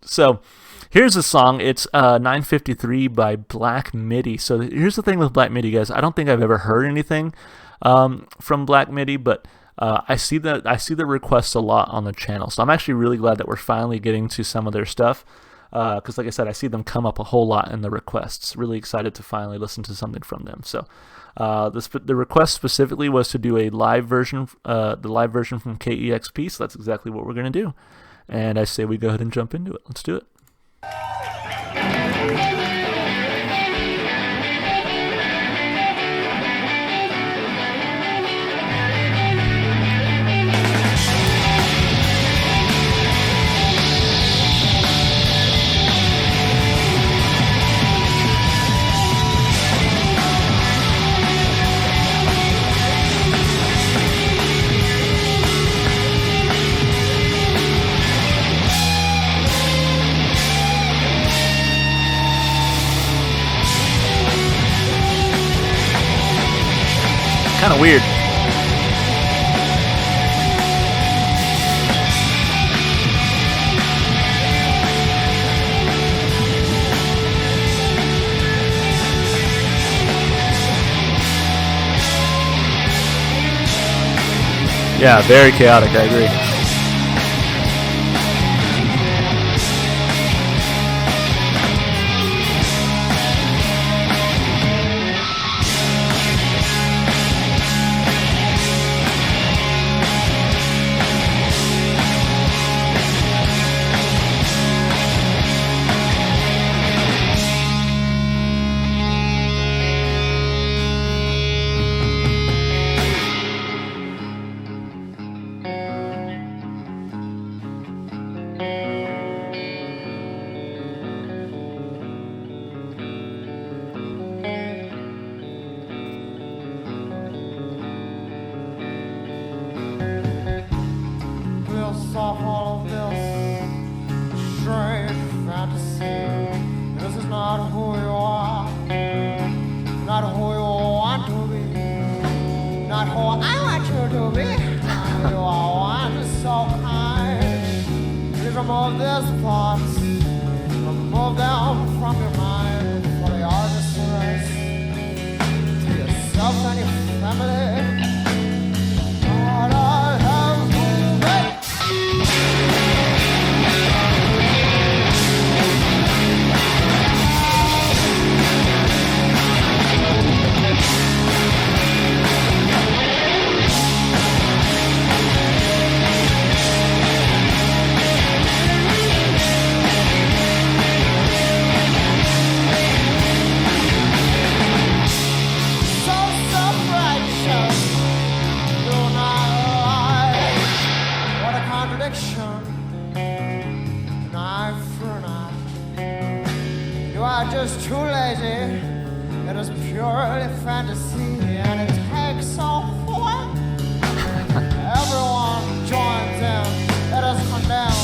So here's a song. It's 953 by Black Midi. So here's the thing with Black Midi, guys. I don't think I've ever heard anything from Black Midi, but I see the requests a lot on the channel. So I'm actually really glad that we're finally getting to some of their stuff. Because like I said, I see them come up a whole lot in the requests. Really excited to finally listen to something from them. So the request specifically was to do a live version, the live version from KEXP. So that's exactly what we're going to do. And I say we go ahead and jump into it. Let's do it. Kind of weird. Yeah, very chaotic, I agree. All of this strange fantasy. This is not who you are, not who you want to be, not who I want you to be. You are one so kind. Please remove these thoughts, remove them from your mind, for they are disgrace to yourself and your family. Just too lazy. It is purely fantasy, and it takes off. Everyone joins in. It is condemned.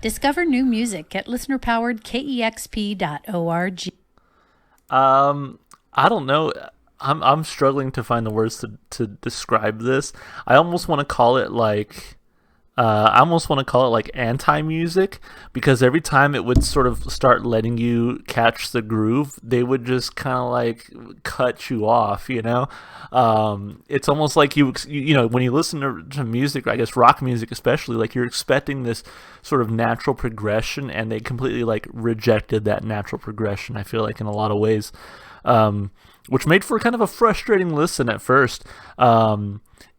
Discover new music at listenerpoweredkexp.org. I don't know. I'm struggling to find the words to describe this. I almost want to call it like I almost want to call it like anti-music, because every time it would sort of start letting you catch the groove, they would just kind of like cut you off, you know? It's almost like you know, when you listen to music, I guess rock music especially, like you're expecting this sort of natural progression, and they completely like rejected that natural progression, I feel like, in a lot of ways. Which made for kind of a frustrating listen at first.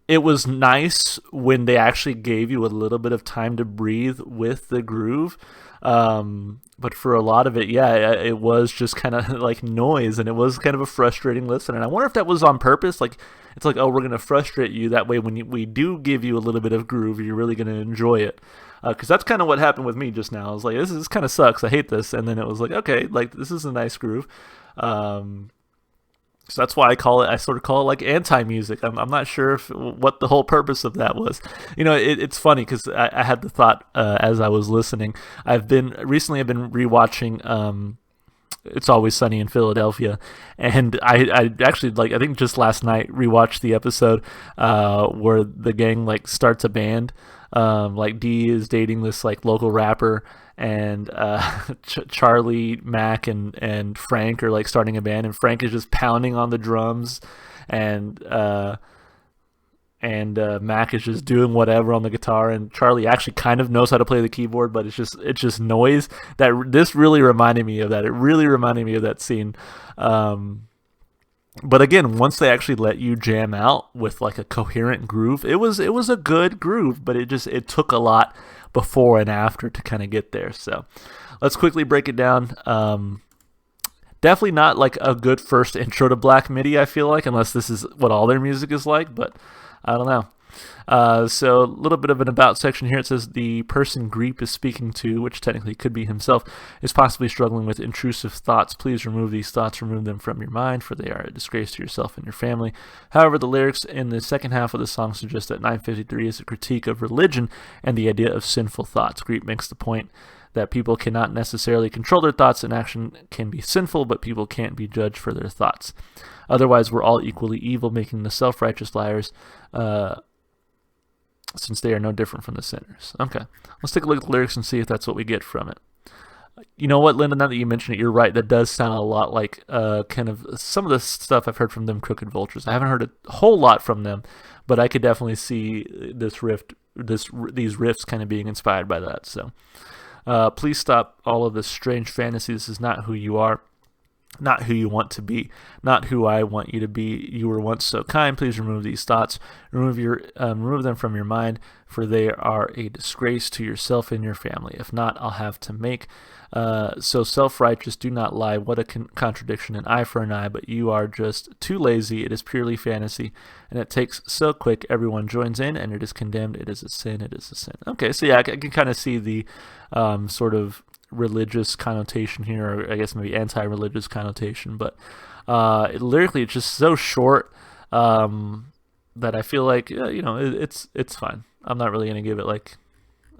It was nice when they actually gave you a little bit of time to breathe with the groove. But for a lot of it, yeah, it was just kind of like noise, and it was kind of a frustrating listen. And I wonder if that was on purpose. Like, it's like, oh, we're going to frustrate you. That way, when we do give you a little bit of groove, you're really going to enjoy it. Because that's kind of what happened with me just now. I was like, this kind of sucks. I hate this. And then it was like, okay, like, this is a nice groove. So that's why I sort of call it like anti-music. I'm not sure what the whole purpose of that was. You know, it's funny because I had the thought as I was listening. Recently I've been rewatching It's Always Sunny in Philadelphia, and I actually, like, I think just last night rewatched the episode where the gang like starts a band. Like Dee is dating this like local rapper, and Charlie, Mac, and Frank are like starting a band, and Frank is just pounding on the drums, and Mac is just doing whatever on the guitar, and Charlie actually kind of knows how to play the keyboard, but it's just noise. This really reminded me of that. It really reminded me of that scene. But again, once they actually let you jam out with like a coherent groove, it was a good groove, but it took a lot before and after to kind of get there. So let's quickly break it down. Definitely not like a good first intro to Black Midi, I feel like, unless this is what all their music is like, but I don't know. So a little bit of an about section here. It says the person Greep is speaking to, which technically could be himself, is possibly struggling with intrusive thoughts. Please remove these thoughts, remove them from your mind, for they are a disgrace to yourself and your family. However, the lyrics in the second half of the song suggest that 953 is a critique of religion and the idea of sinful thoughts. Greep makes the point that people cannot necessarily control their thoughts, and action can be sinful, but people can't be judged for their thoughts. Otherwise, we're all equally evil, making the self-righteous liars, since they are no different from the sinners. Okay, let's take a look at the lyrics and see if that's what we get from it. You know what, Linda, now that you mentioned it, you're right. That does sound a lot like kind of some of the stuff I've heard from them Crooked Vultures. I haven't heard a whole lot from them, but I could definitely see these riffs kind of being inspired by that. So please stop all of this strange fantasy. This is not who you are. Not who you want to be, not who I want you to be. You were once so kind. Please remove these thoughts. Remove them from your mind, for they are a disgrace to yourself and your family. If not, I'll have to make. So self-righteous, do not lie. What a contradiction, an eye for an eye, but you are just too lazy. It is purely fantasy, and it takes so quick. Everyone joins in, and it is condemned. It is a sin. It is a sin. Okay, so yeah, I can kind of see the sort of religious connotation here, or I guess maybe anti-religious connotation, but lyrically it's just so short that I feel like it's fine. I'm not really gonna give it like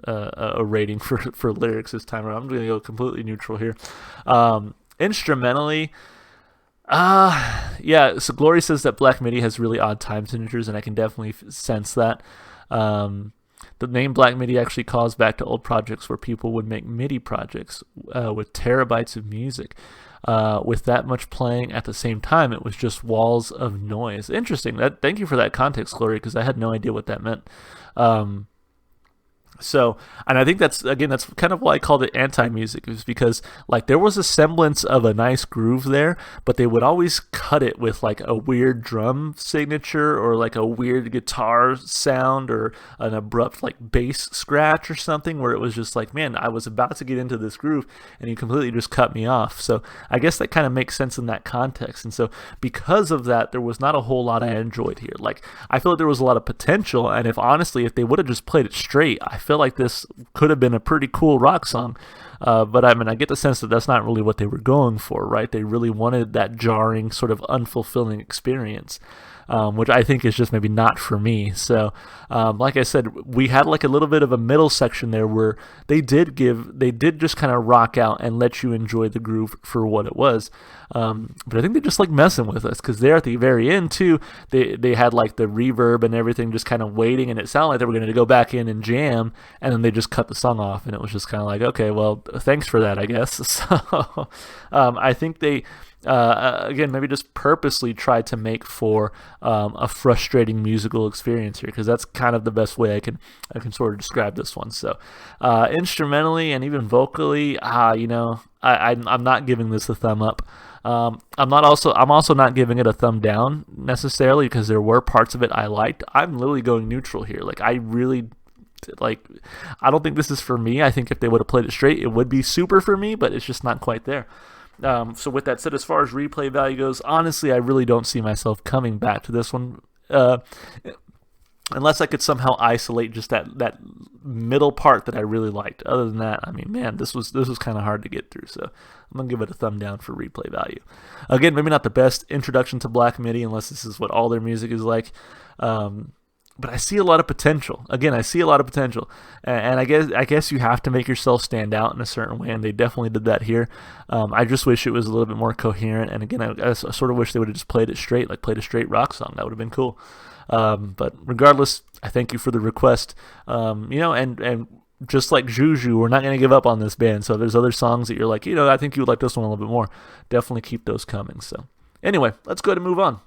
a rating for lyrics this time around. I'm gonna go completely neutral here. Instrumentally, yeah. So Glory says that Black Midi has really odd time signatures, and I can definitely sense that. The name Black Midi actually calls back to old projects where people would make MIDI projects with terabytes of music. With that much playing at the same time, it was just walls of noise. Interesting. Thank you for that context, Glory, because I had no idea what that meant. So, and I think that's kind of why I called it anti-music, is because like there was a semblance of a nice groove there, but they would always cut it with like a weird drum signature or like a weird guitar sound or an abrupt like bass scratch or something, where it was just like, man, I was about to get into this groove and you completely just cut me off. So I guess that kind of makes sense in that context. And so because of that, there was not a whole lot I enjoyed here. Like I feel like there was a lot of potential, and if they would have just played it straight, I feel like this could have been a pretty cool rock song. But I mean, I get the sense that that's not really what they were going for, right? They really wanted that jarring, sort of unfulfilling experience. Which I think is just maybe not for me. So, like I said, we had like a little bit of a middle section there where they did just kind of rock out and let you enjoy the groove for what it was. But I think they just like messing with us because there at the very end too, they had like the reverb and everything just kind of waiting, and it sounded like they were going to go back in and jam, and then they just cut the song off, and it was just kind of like, okay, well, thanks for that, I guess. So, I think they. Again, maybe just purposely try to make for a frustrating musical experience here, because that's kind of the best way I can sort of describe this one. So, instrumentally and even vocally, I'm not giving this a thumb up. I'm also not giving it a thumb down necessarily, because there were parts of it I liked. I'm literally going neutral here. Like, I don't think this is for me. I think if they would have played it straight, it would be super for me, but it's just not quite there. So with that said, as far as replay value goes, honestly, I really don't see myself coming back to this one, unless I could somehow isolate just that middle part that I really liked. Other than that, I mean, man, this was kind of hard to get through. So I'm gonna give it a thumb down for replay value. Again, maybe not the best introduction to Black Midi, unless this is what all their music is like. But I see a lot of potential. Again, I see a lot of potential, and I guess you have to make yourself stand out in a certain way, and they definitely did that here. I just wish it was a little bit more coherent, and again, I sort of wish they would have just played it straight, like played a straight rock song. That would have been cool. But regardless, I thank you for the request. And just like Juju, we're not going to give up on this band. So if there's other songs that you're like, I think you would like this one a little bit more, definitely keep those coming. So anyway, let's go ahead and move on.